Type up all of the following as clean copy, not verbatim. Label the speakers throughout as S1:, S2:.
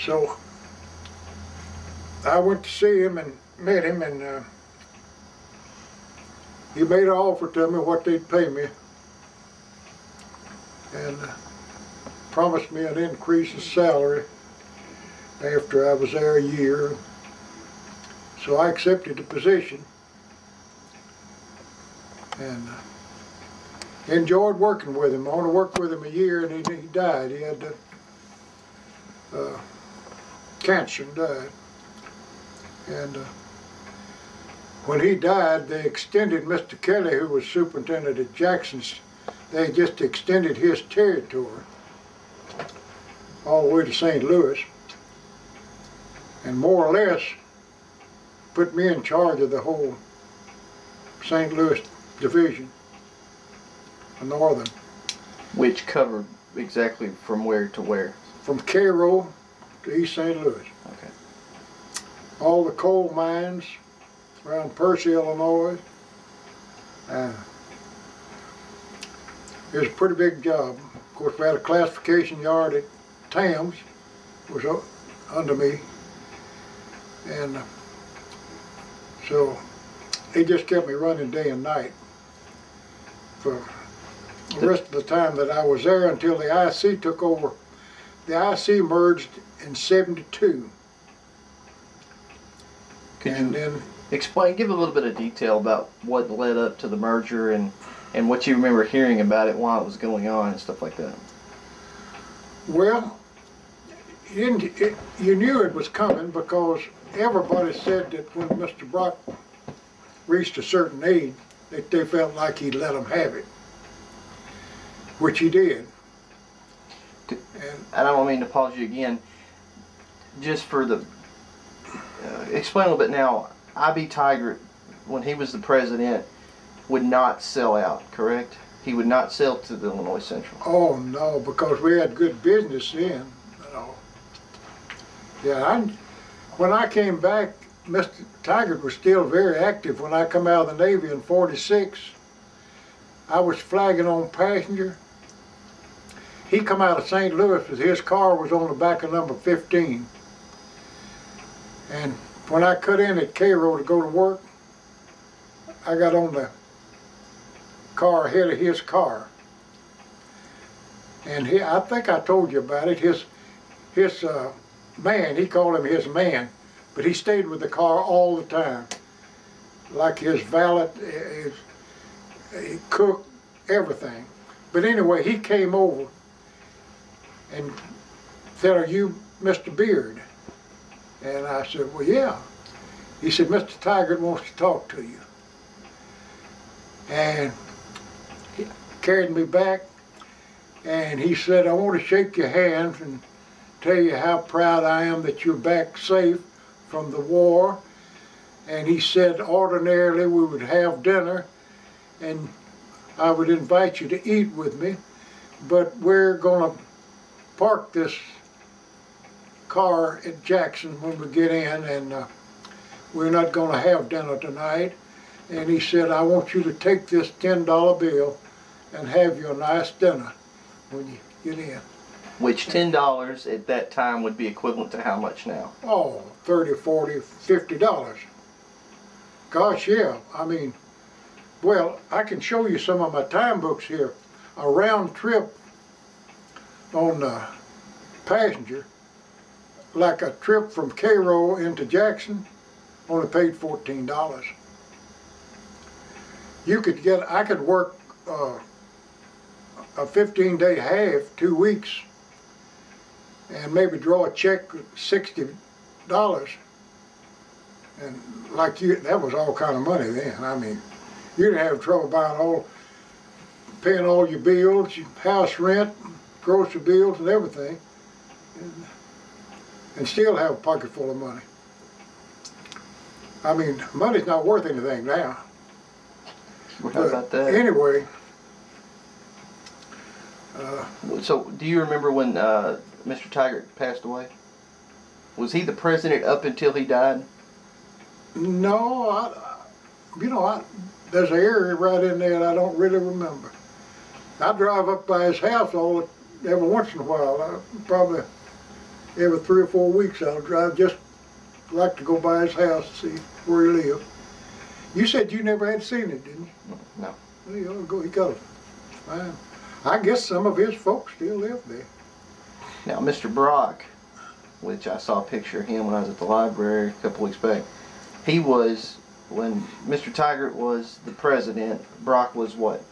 S1: So I went to see him and met him, and he made an offer to me what they'd pay me, and promised me an increase in salary after I was there a year. So I accepted the position and enjoyed working with him. I only worked with him a year, and he died. He had cancer and died. And when he died, they extended Mr. Kelly, who was superintendent at Jackson's, they just extended his territory all the way to St. Louis, and more or less put me in charge of the whole St. Louis division, the northern.
S2: Which covered exactly from where to where? From
S1: Cairo to East St. Louis.
S2: Okay.
S1: All the coal mines around Percy, Illinois. It was a pretty big job. Of course, we had a classification yard at Tams, was under me, and so he just kept me running day and night for the rest of the time that I was there until the IC took over. The IC merged in '72.
S2: Could you then explain, give a little bit of detail about what led up to the merger and what you remember hearing about it while it was going on and stuff like that?
S1: Well, you knew it was coming because everybody said that when Mr. Brock reached a certain age, that they felt like he'd let them have it, which he did. And
S2: I don't mean to pause you again. Just for the explain a little bit now. I.B. Tigert, when he was the president, would not sell out, correct? He would not sell to the Illinois Central.
S1: Oh no, because we had good business then. You know. Yeah, when I came back, Mr. Tigert was still very active. When I come out of the Navy in '46, I was flagging on passenger. He come out of St. Louis with his car was on the back of number 15. And when I cut in at Cairo to go to work, I got on the car ahead of his car. And I think I told you about it, his man, he called him his man, but he stayed with the car all the time. Like his valet, his cook, everything. But anyway, he came over and said, "Are you Mr. Beard?" And I said, "Well, yeah." He said, "Mr. Tigert wants to talk to you." And he carried me back, and he said, "I want to shake your hands and tell you how proud I am that you're back safe from the war." And he said, "Ordinarily we would have dinner, and I would invite you to eat with me, but we're going to park this car at Jackson when we get in, and we're not going to have dinner tonight." And he said, "I want you to take this $10 bill and have you a nice dinner when you get in."
S2: Which $10 at that time would be equivalent to how much now?
S1: Oh, $30, $40, $50. Gosh, yeah. I mean, well, I can show you some of my time books here. A round trip on passenger, like a trip from Cairo into Jackson, only paid $14. You could get, I could work a 15-day half, 2 weeks, and maybe draw a check at $60. And like you, that was all kind of money then. I mean, you didn't have trouble paying all your bills, your house rent, grocery bills and everything, and still have a pocket full of money. I mean, money's not worth anything now.
S2: How about that?
S1: Anyway.
S2: So, do you remember when Mr. Tigert passed away? Was he the president up until he died?
S1: No, there's an area right in there that I don't really remember. I drive up by his house every once in a while, probably every 3 or 4 weeks I'll drive, just like to go by his house to see where he lived. You said you never had seen it, didn't you?
S2: No.
S1: Well, you ought to go. He got a fine. I guess some of his folks still live there.
S2: Now, Mr. Brock, which I saw a picture of him when I was at the library a couple weeks back, he was, when Mr. Tigert was the president, Brock was what?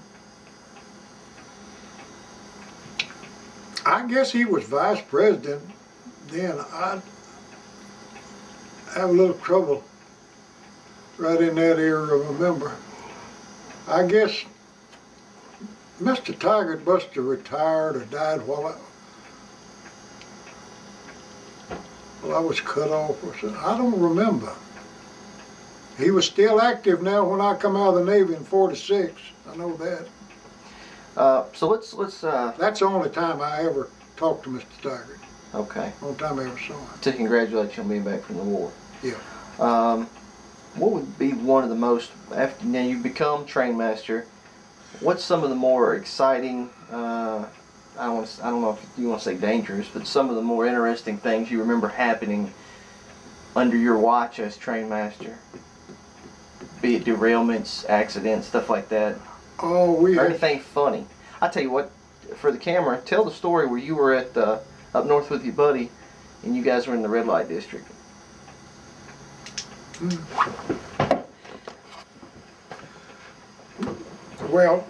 S1: I guess he was vice president then. I have a little trouble right in that area of a member. I guess Mr. Tigert must have retired or died while I was cut off or something. I don't remember. He was still active now when I come out of the Navy in '46. I know that.
S2: So let's
S1: That's the only time I ever talked to Mr. Tigert.
S2: okay.
S1: Only time I ever saw him.
S2: To congratulate you on being back from the war.
S1: Yeah.
S2: What would be one of the most, after now you've become train master, what's some of the more exciting, I don't know if you want to say dangerous, but some of the more interesting things you remember happening under your watch as train master? Be it derailments, accidents, stuff like that.
S1: Oh, we
S2: Or
S1: had,
S2: anything funny. I tell you what, for the camera, tell the story where you were at up north with your buddy, and you guys were in the red light district.
S1: well,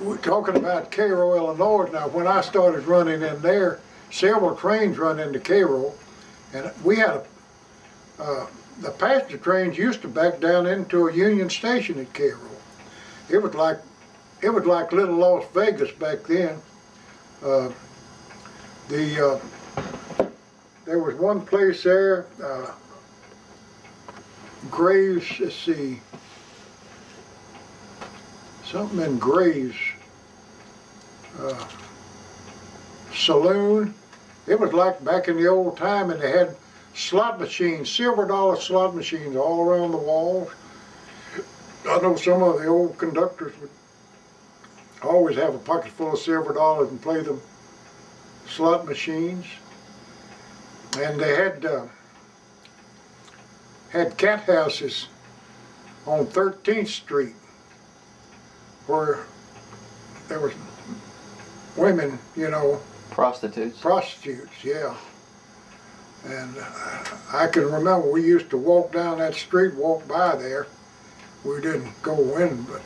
S1: we're talking about Cairo, Illinois. Now, when I started running in there, several trains run into Cairo, and we had the passenger trains used to back down into a Union Station at Cairo. It was like little Las Vegas back then. There was one place there, Graves, let's see, something in Graves, saloon. It was like back in the old time, and they had slot machines, silver dollar slot machines all around the walls. I know some of the old conductors would always have a pocket full of silver dollars and play them slot machines. And they had cat houses on 13th Street where there was women, you know.
S2: Prostitutes.
S1: Prostitutes, yeah. And I can remember we used to walk down that street, walk by there. We didn't go in, but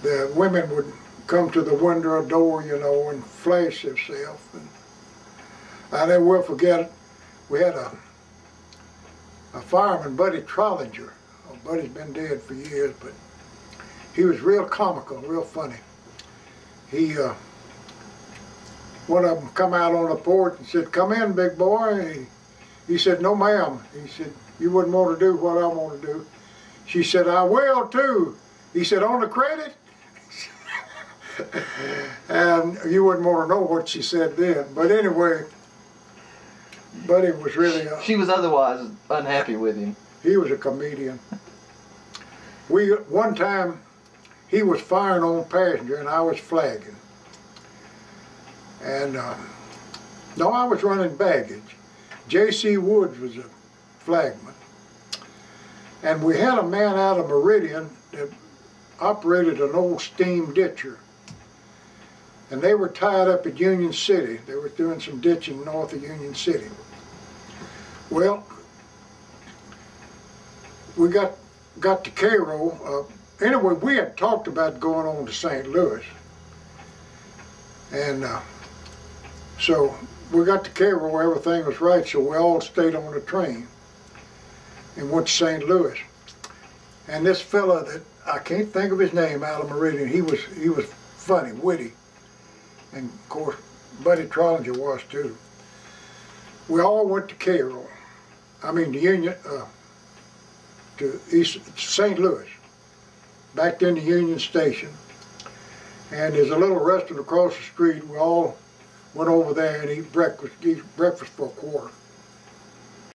S1: the women would come to the window or door, you know, and flash themselves. And I never will forget, we had a fireman, Buddy Trollinger. Oh, Buddy's been dead for years, but he was real comical, real funny. One of them come out on the porch and said, "Come in, big boy." He said, "No, ma'am." He said, "You wouldn't want to do what I want to do." She said, "I will too." He said, "On the credit?" And you wouldn't want to know what she said then. But anyway, Buddy was really
S2: She was otherwise unhappy with him.
S1: he was a comedian. One time, he was firing on passenger and I was flagging. And no, I was running baggage. J.C. Woods was a flagman. And we had a man out of Meridian that operated an old steam ditcher. And they were tied up at Union City. They were doing some ditching north of Union City. Well, we got to Cairo. Anyway, we had talked about going on to St. Louis. And so we got to Cairo, everything was right, so we all stayed on the train and went to St. Louis. And this fella that, I can't think of his name, out of Meridian, he was funny, witty. And of course, Buddy Trollinger was too. We all went to Cairo. I mean, to St. Louis, back into Union Station. And there's a little restaurant across the street. We all went over there and eat breakfast for a quarter.